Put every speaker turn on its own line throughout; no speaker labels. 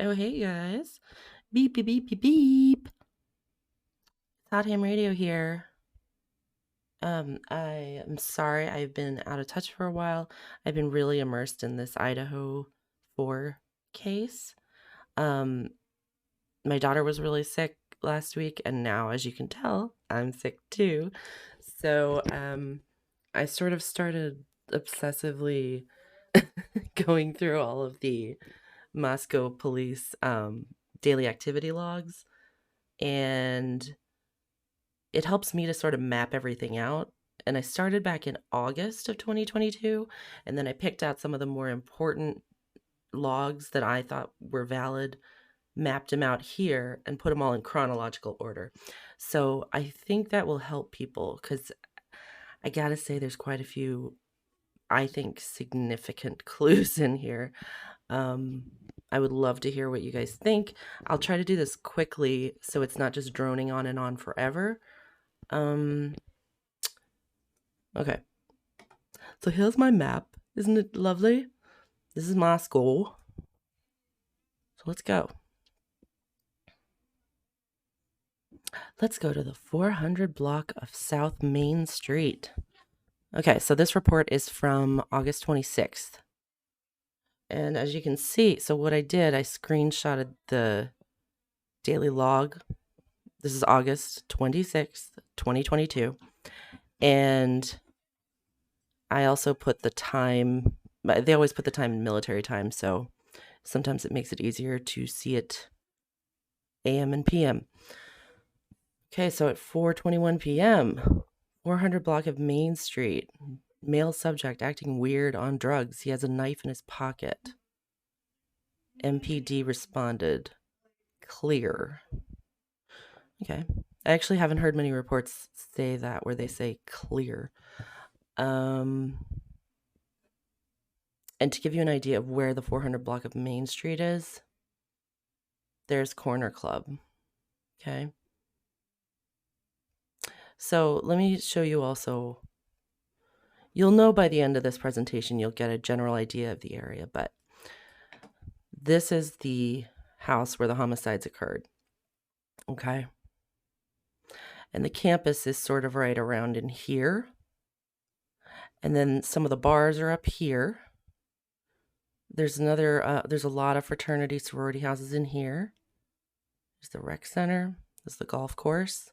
Oh, hey guys. Beep, beep, beep, beep, beep. Hot Ham Radio here. I am sorry I've been out of touch for a while. I've been really immersed in this Idaho 4 case. Um, my daughter was really sick last week, and now, as you can tell, I'm sick too. So, I sort of started obsessively going through all of the Moscow police daily activity logs, and it helps me to sort of map everything out. And I started back in August of 2022, and then I picked out some of the more important logs that I thought were valid, mapped them out here, and put them all in chronological order. So I think that will help people because I gotta say, there's quite a few, I think, significant clues in here. Um, I would love to hear what you guys think. I'll try to do this quickly so it's not just droning on and on forever. Um, okay. So here's my map. Isn't it lovely? This is Moscow. So let's go. Let's go to the 400 block of South Main Street. Okay, so this report is from August 26th. And as you can see, so what I did, I screenshotted the daily log. This is August 26th, 2022. And I also put the time, they always put the time in military time, so sometimes it makes it easier to see it AM and PM. Okay, so at 4:21 p.m., 400 block of Main Street, male subject acting weird on drugs. He has a knife in his pocket. MPD responded, clear. Okay. I actually haven't heard many reports say that where they say clear. And to give you an idea of where the 400 block of Main Street is, there's Corner Club. Okay. So let me show you also. You'll know by the end of this presentation, you'll get a general idea of the area, but this is the house where the homicides occurred. Okay. And the campus is sort of right around in here. And then some of the bars are up here. There's there's a lot of fraternity sorority houses in here. There's the rec center. There's the golf course.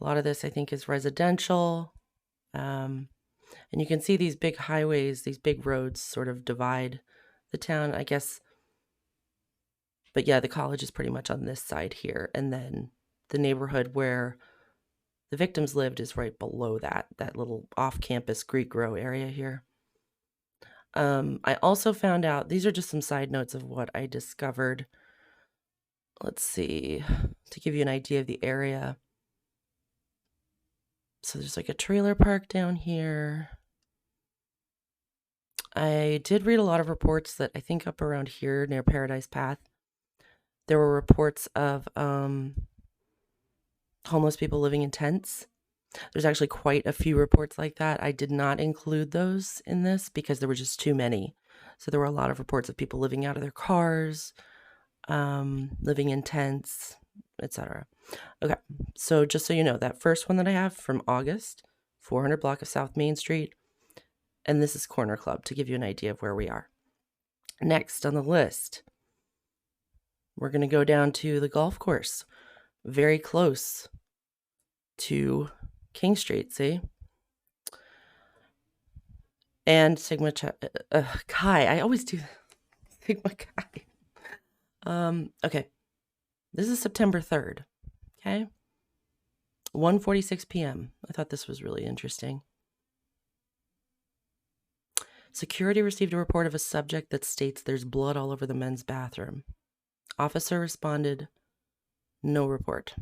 A lot of this, I think, is residential. And you can see these big highways, these big roads sort of divide the town, I guess. But yeah, the college is pretty much on this side here. And then the neighborhood where the victims lived is right below that little off-campus Greek Row area here. I also found out, these are just some side notes of what I discovered. Let's see, to give you an idea of the area. So there's like a trailer park down here. I did read a lot of reports that I think up around here near Paradise Path, there were reports of homeless people living in tents. There's actually quite a few reports like that. I did not include those in this because there were just too many. So there were a lot of reports of people living out of their cars, living in tents, etc. Okay, so just so you know, that first one that I have from August, 400 block of South Main Street, and this is Corner Club to give you an idea of where we are. Next on the list, we're going to go down to the golf course, very close to King Street, see? And Sigma Chi. I always do Sigma Chi. Okay. This is September 3rd. Okay. 1:46 p.m. I thought this was really interesting. Security received a report of a subject that states there's blood all over the men's bathroom. Officer responded, no report.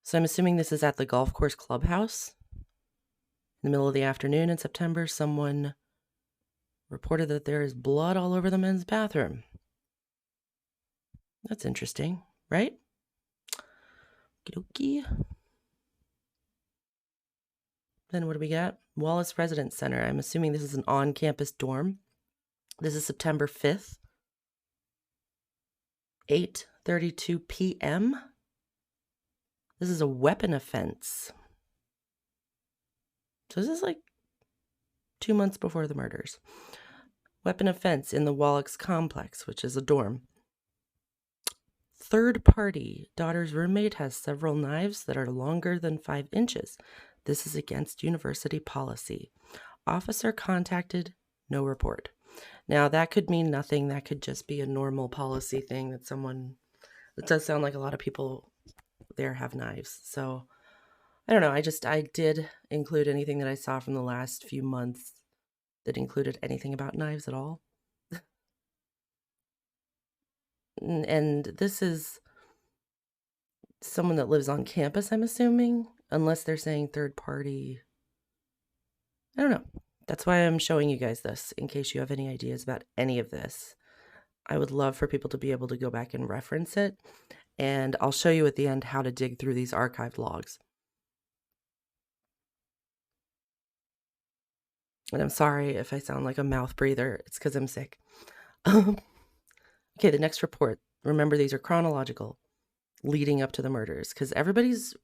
So I'm assuming this is at the golf course clubhouse. In the middle of the afternoon in September, someone reported that there is blood all over the men's bathroom. That's interesting, right? Okey-dokey. Then what do we got? Wallace Residence Center. I'm assuming this is an on-campus dorm. This is September 5th. 8:32 p.m. This is a weapon offense. So this is like 2 months before the murders. Weapon offense in the Wallach's complex, which is a dorm. Third party, daughter's roommate has several knives that are longer than 5 inches. This is against university policy. Officer contacted, no report. Now, that could mean nothing. That could just be a normal policy thing that someone... It does sound like a lot of people there have knives. So, I don't know. I did include anything that I saw from the last few months that included anything about knives at all. And this is someone that lives on campus, I'm assuming, unless they're saying third party. I don't know. That's why I'm showing you guys this, in case you have any ideas about any of this. I would love for people to be able to go back and reference it, and I'll show you at the end how to dig through these archived logs. And I'm sorry if I sound like a mouth breather. It's because I'm sick. Okay, the next report. Remember, these are chronological, leading up to the murders, because everybody's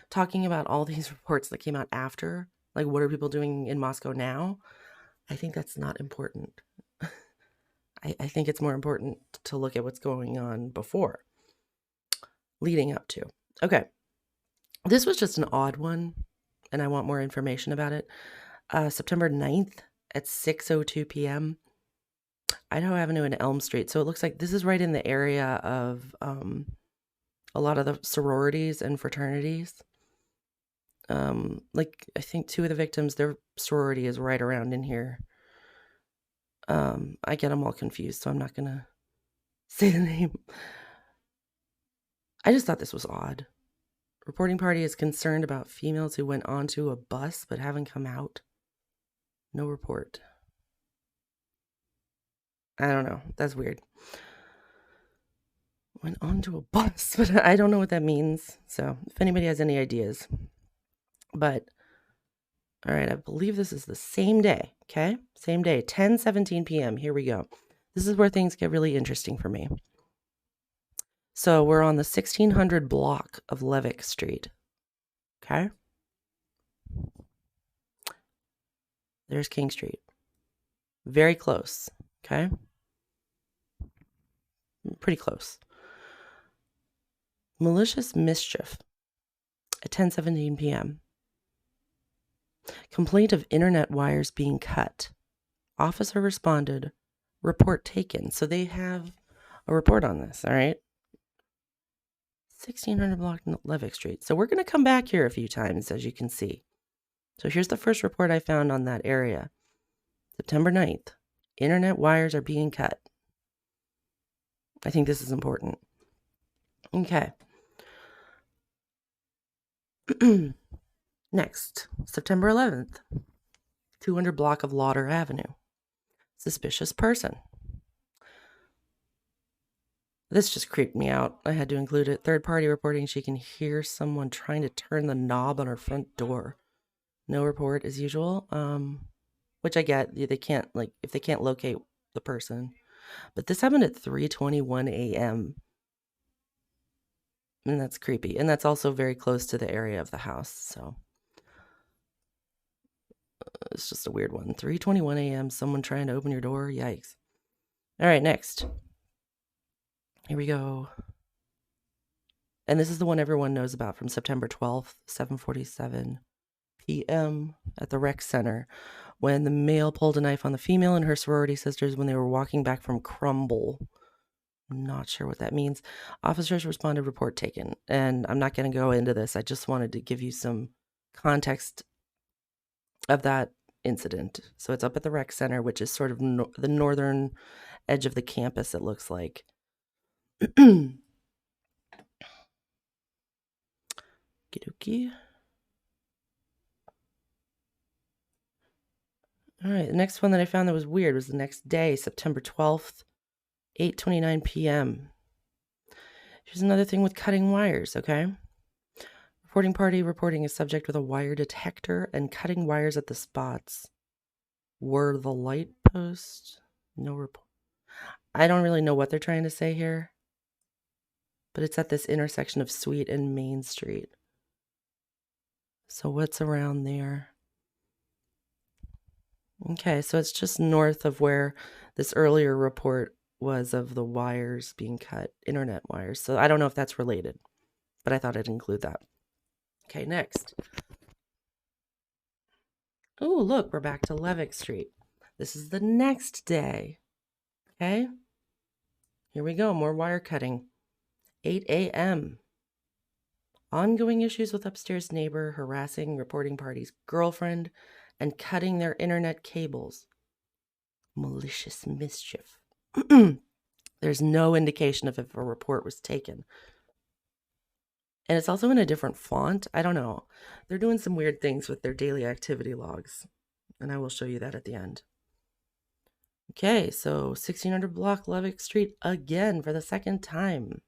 talking about all these reports that came out after. Like, what are people doing in Moscow now? I think that's not important. I think it's more important to look at what's going on before, leading up to. Okay, this was just an odd one, and I want more information about it. September 9th at 6:02 p.m. Idaho Avenue and Elm Street. So it looks like this is right in the area of a lot of the sororities and fraternities. Like, I think 2 of the victims, their sorority is right around in here. I get them all confused, so I'm not gonna say the name. I just thought this was odd. Reporting party is concerned about females who went onto a bus but haven't come out. No report. I don't know. That's weird. Went onto a bus, but I don't know what that means. So if anybody has any ideas. But, all right, I believe this is the same day, okay? Same day, 10:17 p.m. Here we go. This is where things get really interesting for me. So we're on the 1600 block of Levick Street, okay? There's King Street. Very close, okay? Pretty close. Malicious mischief at 10:17 p.m. Complaint of internet wires being cut. Officer responded. Report taken. So they have a report on this, all right? 1600 block Levick Street. So we're going to come back here a few times, as you can see. So here's the first report I found on that area. September 9th. Internet wires are being cut. I think this is important. Okay. Next, September 11th. 200 block of Lauder Avenue. Suspicious person. This just creeped me out. I had to include it. Third party reporting she can hear someone trying to turn the knob on her front door. No report as usual. Which I get. They can't, like, if they can't locate the person. But this happened at 3:21 a.m. And that's creepy. And that's also very close to the area of the house. So it's just a weird one. 3:21 a.m. Someone trying to open your door. Yikes. All right, next. Here we go. And this is the one everyone knows about from September 12th, 7:47 p.m. at the rec center, when the male pulled a knife on the female and her sorority sisters when they were walking back from Crumble. I'm not sure what that means. Officers responded, report taken. And I'm not going to go into this. I just wanted to give you some context of that incident. So it's up at the rec center, which is sort of the northern edge of the campus, it looks like. Okey-dokey. All right, the next one that I found that was weird was the next day, September 12th, 8:29 p.m. Here's another thing with cutting wires, okay? Reporting party reporting a subject with a wire detector and cutting wires at the spots. Were the light post? No report. I don't really know what they're trying to say here. but it's at this intersection of Sweet and Main Street. So what's around there? Okay, so it's just north of where this earlier report was of the wires being cut, internet wires. So I don't know if that's related, but I thought I'd include that. Okay, next. Oh, look, we're back to Levick Street. This is the next day. Okay, here we go, more wire cutting. 8 a.m. Ongoing issues with upstairs neighbor harassing reporting party's girlfriend and cutting their internet cables. Malicious mischief. There's no indication of if a report was taken. And it's also in a different font. I don't know. They're doing some weird things with their daily activity logs. And I will show you that at the end. Okay, so 1600 block Levick Street again for the second time.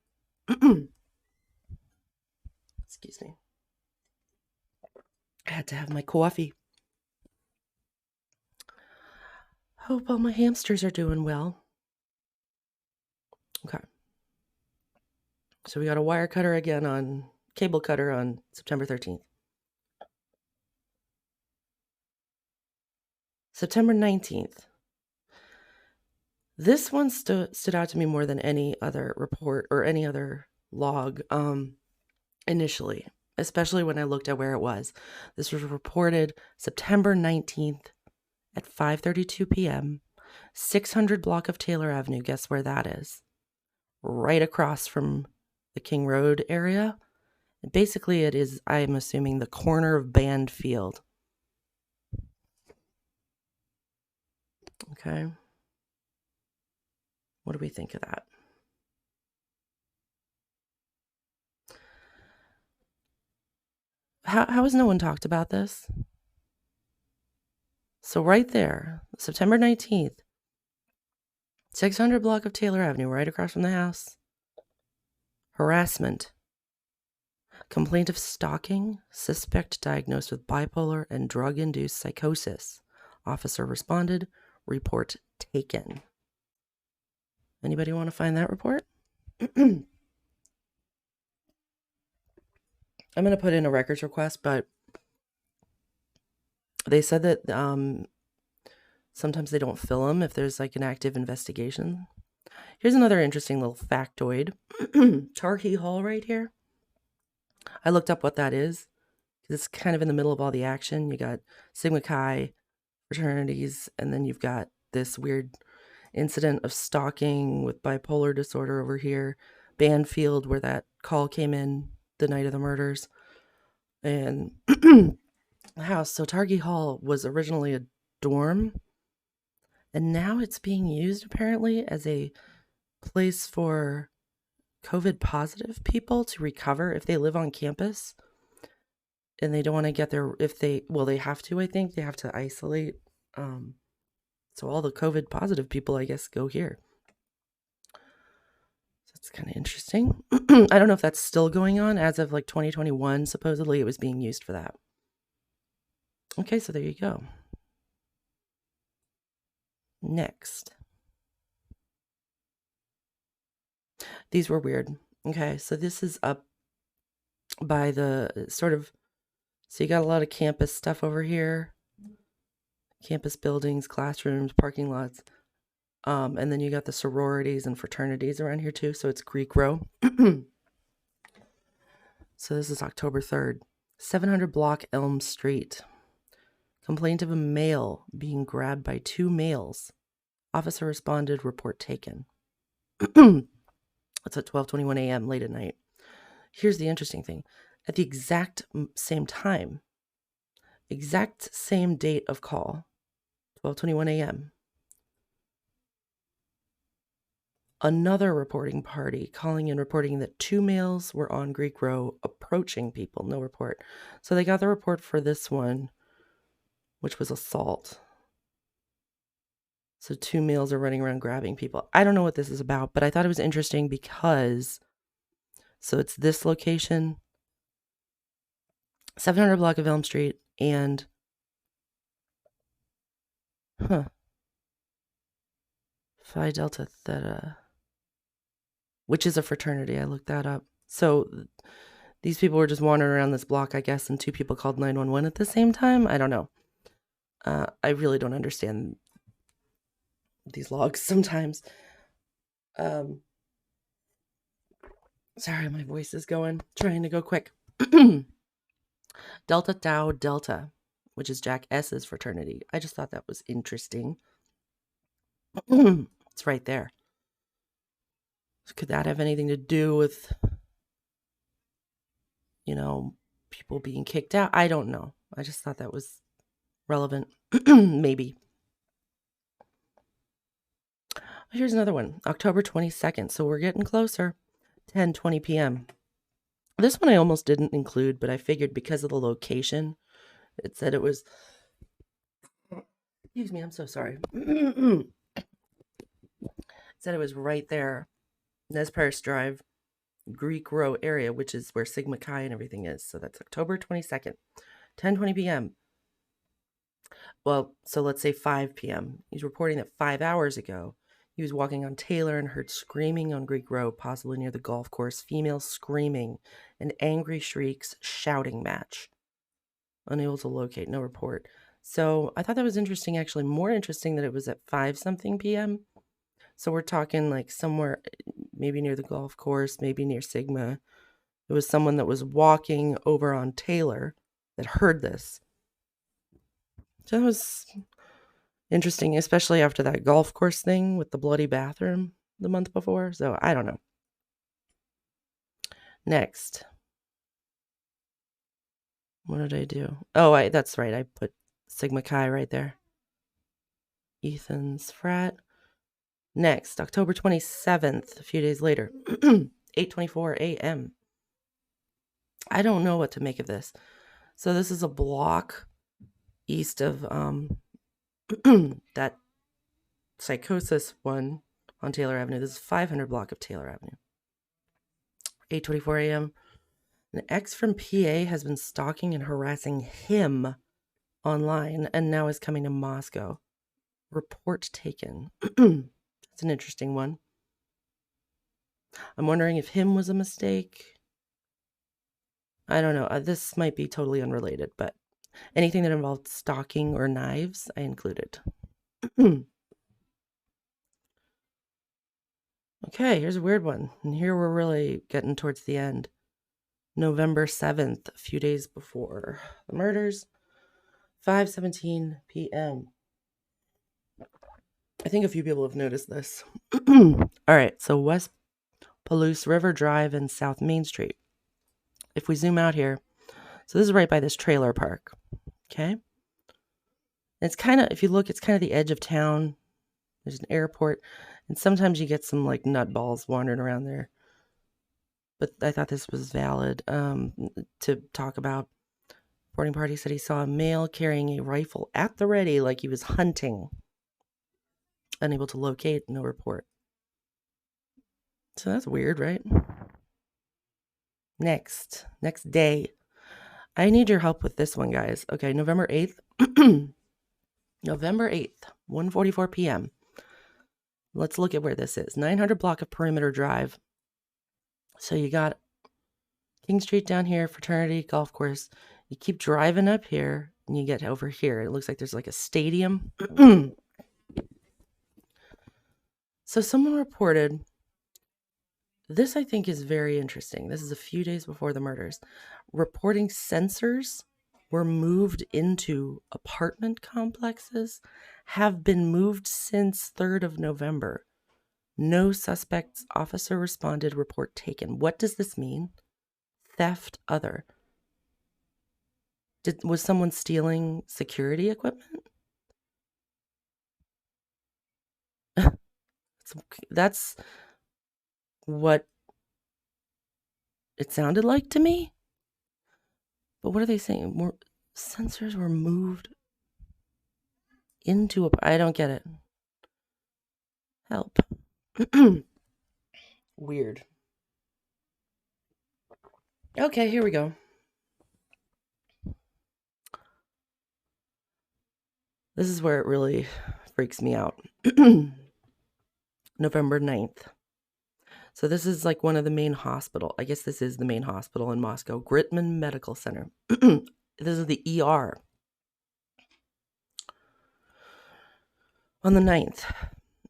Excuse me. I had to have my coffee. Hope all my hamsters are doing well. Okay. So we got a wire cutter again on cable cutter on September 13th. September 19th. This one stood out to me more than any other report or any other log initially, especially when I looked at where it was. This was reported September 19th at 5:32 p.m., 600 block of Taylor Avenue. Guess where that is? Right across from the King Road area. Basically, it is, I'm assuming, the corner of Band Field. Okay. What do we think of that? How has no one talked about this? So right there, September 19th, 600 block of Taylor Avenue, right across from the house. Harassment. Complaint of stalking. Suspect diagnosed with bipolar and drug-induced psychosis. Officer responded. Report taken. Anybody want to find that report? I'm going to put in a records request, but they said that sometimes they don't fill them if there's like an active investigation. Here's another interesting little factoid. Tarkey Hall right here. I looked up what that is because it's kind of in the middle of all the action. You got Sigma Chi fraternities, and then you've got this weird incident of stalking with bipolar disorder over here. Banfield, where that call came in the night of the murders. And the house. So Targhee Hall was originally a dorm, and now it's being used apparently as a place for COVID positive people to recover if they live on campus and they don't want to get there. They have to, I think they have to isolate. So all the COVID positive people, I guess, go here. So it's kind of interesting. I don't know if that's still going on. As of like 2021, supposedly it was being used for that. Okay, so there you go. Next. These were weird. Okay, so this is up by the sort of, so you got a lot of campus stuff over here. Campus buildings, classrooms, parking lots. And then you got the sororities and fraternities around here too. So it's Greek Row. So this is October 3rd. 700 block Elm Street. Complaint of a male being grabbed by two males. Officer responded, report taken. It's at 12:21 a.m. late at night. Here's the interesting thing. At the exact same time, exact same date of call, 12:21 a.m., another reporting party calling in reporting that two males were on Greek Row approaching people. No report. So they got the report for this one, which was assault. So two males are running around grabbing people. I don't know what this is about, but I thought it was interesting because, so it's this location, 700 block of Elm Street, and, Phi Delta Theta. which is a fraternity. I looked that up. So these people were just wandering around this block, I guess, and 2 people called 911 at the same time. I don't know. I really don't understand these logs sometimes. Sorry, my voice is going. Trying to go quick. Delta Tau Delta, which is Jack S's fraternity. I just thought that was interesting. It's right there. Could that have anything to do with, people being kicked out? I don't know. I just thought that was relevant. Maybe. Here's another one. October 22nd. So we're getting closer. 10:20 p.m. This one I almost didn't include, but I figured because of the location, it said it was... Excuse me, I'm so sorry. It said it was right there. Nez Perce Drive, Greek Row area, which is where Sigma Chi and everything is. So that's October 22nd, 10:20 p.m. Well, so let's say 5 p.m. He's reporting that 5 hours ago, he was walking on Taylor and heard screaming on Greek Row, possibly near the golf course. Females screaming, and angry shrieks, shouting match. Unable to locate, no report. So I thought that was interesting, actually. More interesting that it was at 5-something p.m. So we're talking like somewhere, maybe near the golf course, maybe near Sigma. It was someone that was walking over on Taylor that heard this. So that was interesting, especially after that golf course thing with the bloody bathroom the month before. So I don't know. Next. What did I do? Oh, that's right. I put Sigma Chi right there. Ethan's frat. Next, October 27th, a few days later, 8:24 a.m. I don't know what to make of this. So this is a block east of that psychosis one on Taylor Avenue. This is 500 block of Taylor Avenue. 8:24 a.m. An ex from PA has been stalking and harassing him online and now is coming to Moscow. Report taken. It's an interesting one. I'm wondering if him was a mistake. I don't know. This might be totally unrelated, but anything that involved stalking or knives, I included. Okay, here's a weird one. And here we're really getting towards the end. November 7th, a few days before the murders, 5:17 p.m. I think a few people have noticed this. All right, so West Palouse River Drive and South Main Street. If we zoom out here, so this is right by this trailer park, okay? It's kind of, if you look, it's kind of the edge of town. There's an airport, and sometimes you get some like nutballs wandering around there. But I thought this was valid to talk about. Reporting party said he saw a male carrying a rifle at the ready like he was hunting. Unable to locate, no report. So that's weird, right? Next day. I need your help with this one, guys. Okay, November 8th. November 8th, 1:44 p.m. Let's look at where this is. 900 block of Perimeter Drive. So you got King Street down here, fraternity, golf course. You keep driving up here, and you get over here. It looks like there's like a stadium. So someone reported, this I think is very interesting. This is a few days before the murders. Reporting sensors were moved into apartment complexes, have been moved since 3rd of November. No suspects. Officer responded. Report taken. What does this mean? Theft other. Was someone stealing security equipment? That's what it sounded like to me. But what are they saying? More sensors were moved into I don't get it. Help. Weird. Okay, here we go. This is where it really freaks me out. November 9th. So this is like one of the main hospital. I guess this is the main hospital in Moscow, Gritman Medical Center. This is the ER. On the 9th,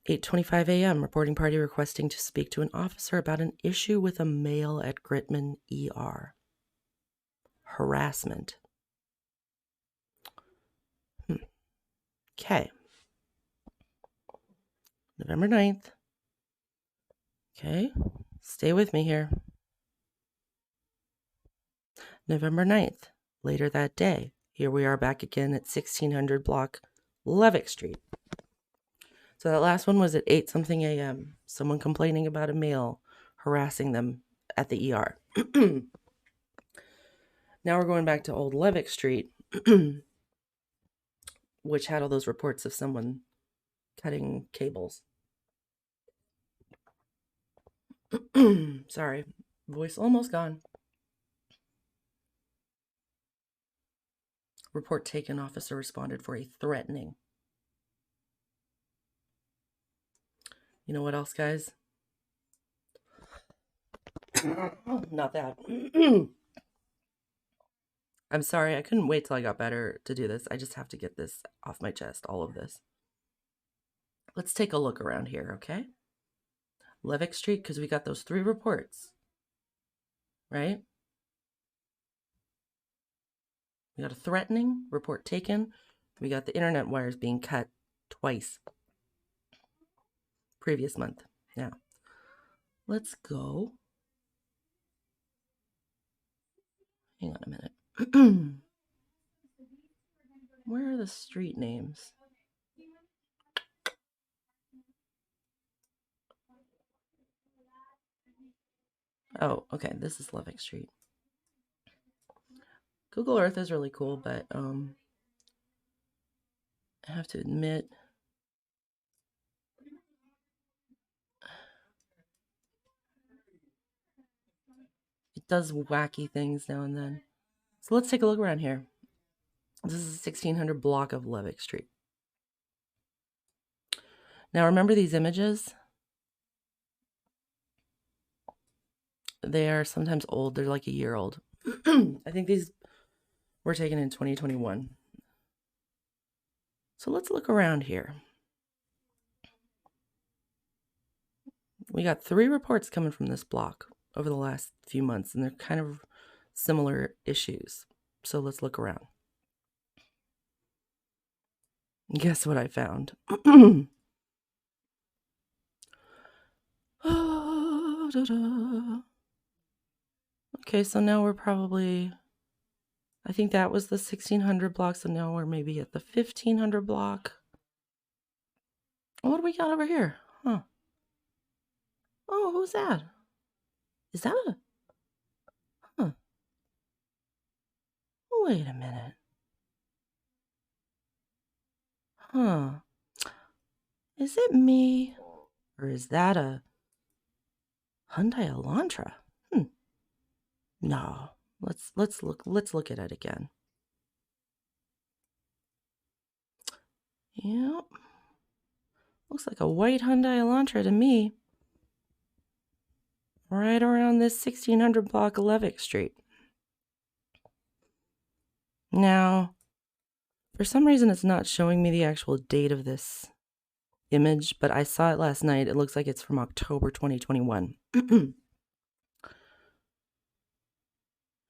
8:25 a.m., reporting party requesting to speak to an officer about an issue with a male at Gritman ER. Harassment. Okay. November 9th. Okay. Stay with me here. November 9th. Later that day. Here we are back again at 1600 block Levick Street. So that last one was at 8 something a.m. Someone complaining about a male harassing them at the ER. Now we're going back to Old Levick Street, which had all those reports of someone cutting cables. Sorry, voice almost gone. Report taken, officer responded for a threatening. You know what else, guys? Not that. I'm sorry, I couldn't wait till I got better to do this. I just have to get this off my chest, all of this. Let's take a look around here, okay? Levick Street, because we got those 3 reports, right? We got a threatening report taken. We got the internet wires being cut twice. Previous month. Now, let's go. Hang on a minute. Where are the street names? Oh, okay. This is Levick Street. Google Earth is really cool, but I have to admit, it does wacky things now and then. So let's take a look around here. This is a 1600 block of Levick Street. Now remember these images? They are sometimes old. They're like a year old. I think these were taken in 2021. So let's look around here. We got 3 reports coming from this block over the last few months, and they're kind of similar issues. So let's look around. Guess what I found? Okay, so now we're probably, I think that was the 1600 block, so now we're maybe at the 1500 block. What do we got over here? Huh. Oh, who's that? Is that a... Huh. Wait a minute. Huh. Is it me? Or is that a Hyundai Elantra? No. Let's look at it again. Yep. Looks like a white Hyundai Elantra to me. Right around this 1600 block of Levick Street. Now, for some reason it's not showing me the actual date of this image, but I saw it last night. It looks like it's from October 2021.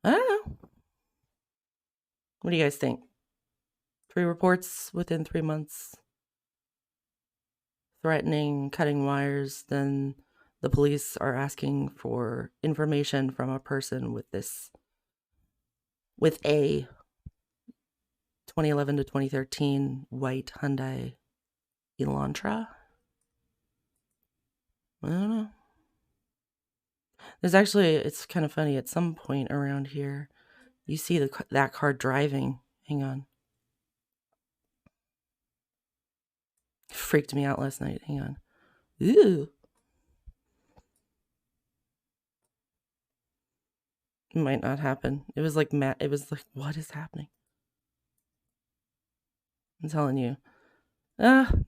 I don't know. What do you guys think? 3 reports within 3 months. Threatening, cutting wires. Then the police are asking for information from a person with a 2011 to 2013 white Hyundai Elantra. I don't know. There's actually, it's kind of funny, at some point around here, you see that car driving. Hang on. It freaked me out last night. Hang on. Ooh. It might not happen. It was like, what is happening? I'm telling you.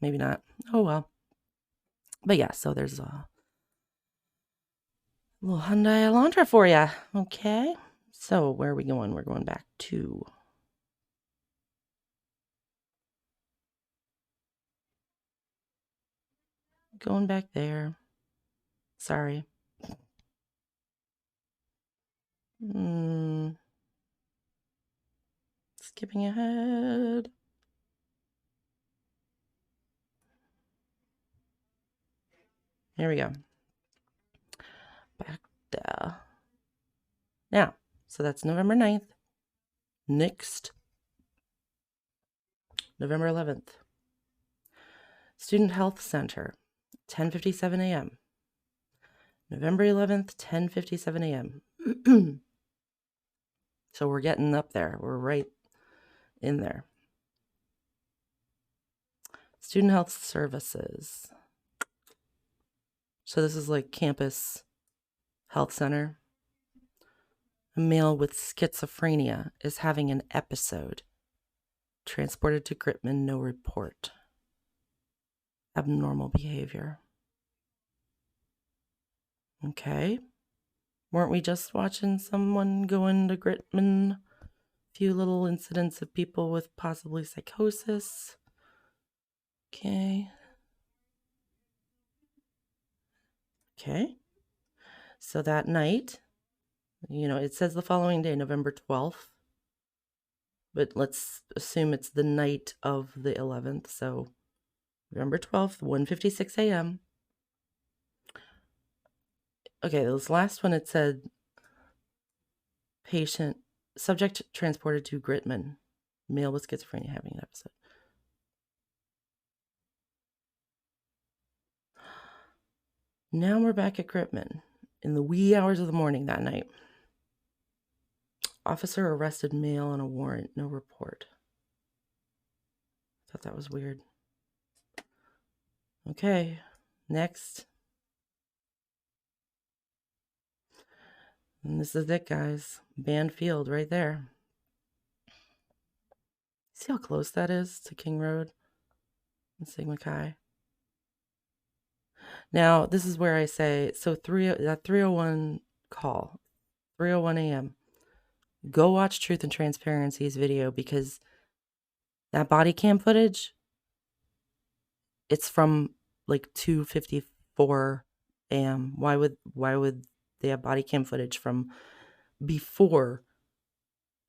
Maybe not. Oh, well. But yeah, so there's Little Hyundai Elantra for you. Okay. So where are we going? We're going back to... Going back there. Sorry. Skipping ahead. Here we go. Back there. Now, so that's November 9th. Next, November 11th. Student Health Center, 10:57 a.m. November 11th, 10:57 a.m. So we're getting up there. We're right in there. Student Health Services. So this is like campus health center. A male with schizophrenia is having an episode. Transported to Gritman, no report. Abnormal behavior. Okay. Weren't we just watching someone go into Gritman? Few little incidents of people with possibly psychosis. Okay. Okay. So that night, it says the following day, November 12th. But let's assume it's the night of the 11th. So November 12th, 1:56 a.m. Okay, this last one, it said patient, subject transported to Gritman, male with schizophrenia having an episode. Now we're back at Gritman in the wee hours of the morning that night. Officer arrested male on a warrant, no report. Thought that was weird. Okay, next. And this is it, guys. Band Field right there. See how close that is to King Road and Sigma Chi? Now, this is where I say, so that 301 call, 3:01 a.m., go watch Truth and Transparency's video, because that body cam footage, it's from like 2:54 a.m. Why would they have body cam footage from before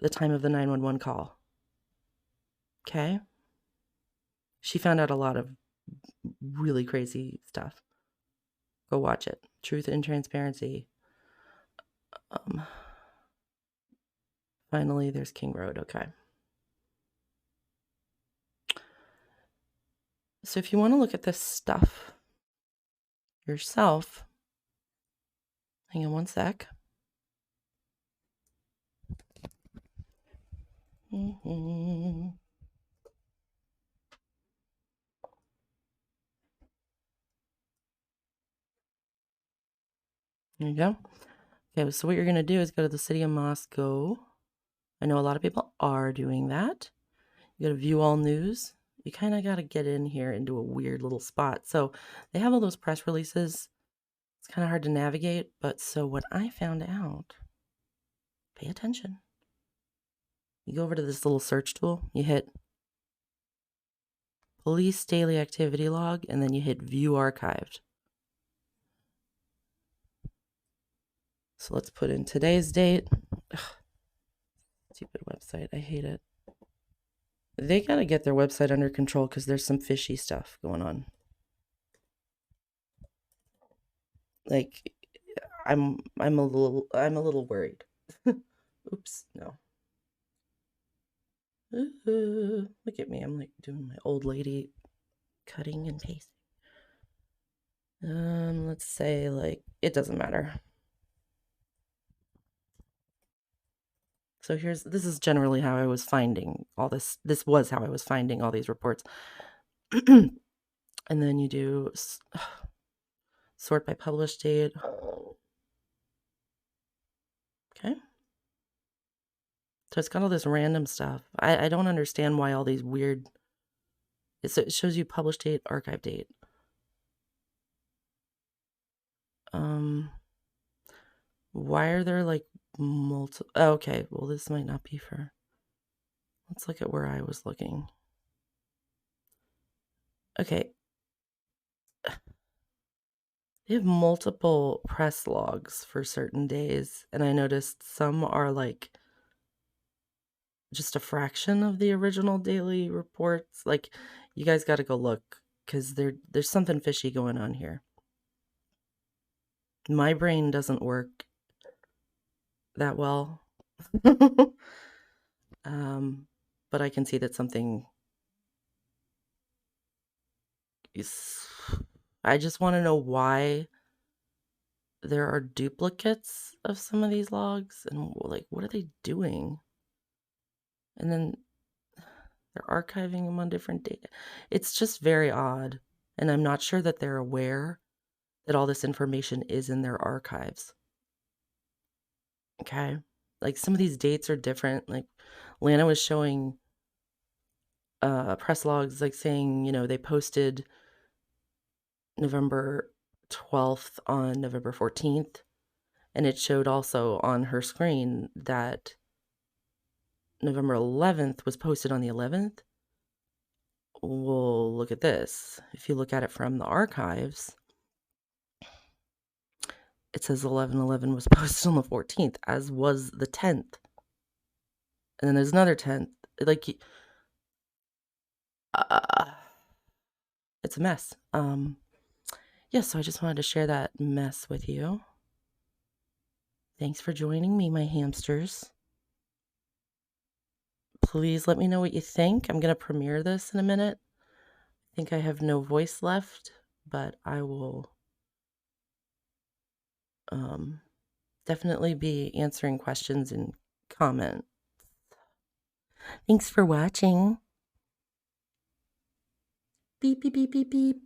the time of the 911 call? Okay. She found out a lot of really crazy stuff. Go watch it. Truth and Transparency. Finally, there's King Road. Okay. So if you want to look at this stuff yourself, hang on one sec. Mm-hmm. There you go. Okay, so what you're going to do is go to the city of Moscow. I know a lot of people are doing that. You got to view all news. You kind of got to get in here into a weird little spot. So they have all those press releases. It's kind of hard to navigate. But so what I found out, pay attention. You go over to this little search tool. You hit Police Daily Activity Log, and then you hit View Archived. So let's put in today's date. Ugh, stupid website. I hate it. They got to get their website under control, because there's some fishy stuff going on. Like, I'm a little worried. Oops, no. Look at me. I'm like doing my old lady cutting and pasting. Let's say, like, it doesn't matter. So this is generally how I was finding all this. This was how I was finding all these reports. And then you do sort by published date. Okay. So it's got all this random stuff. I don't understand why all these weird... It shows you published date, archive date. Why are there like multiple? Oh, okay, well, this might not be for. Let's look at where I was looking. Okay. They have multiple press logs for certain days, and I noticed some are like just a fraction of the original daily reports. Like, you guys got to go look because there's something fishy going on here. My brain doesn't work that well. But I can see that something is. I just want to know why there are duplicates of some of these logs and like, what are they doing? And then they're archiving them on different data. It's just very odd. And I'm not sure that they're aware that all this information is in their archives. Okay. Like some of these dates are different. Like Lana was showing press logs, like saying, they posted November 12th on November 14th. And it showed also on her screen that November 11th was posted on the 11th. Well, look at this. If you look at it from the archives, it says 11/11 was posted on the 14th, as was the 10th. And then there's another 10th. Like, it's a mess. Yeah, so I just wanted to share that mess with you. Thanks for joining me, my hamsters. Please let me know what you think. I'm going to premiere this in a minute. I think I have no voice left, but I will definitely be answering questions and comments. Thanks for watching. Beep, beep, beep, beep, beep.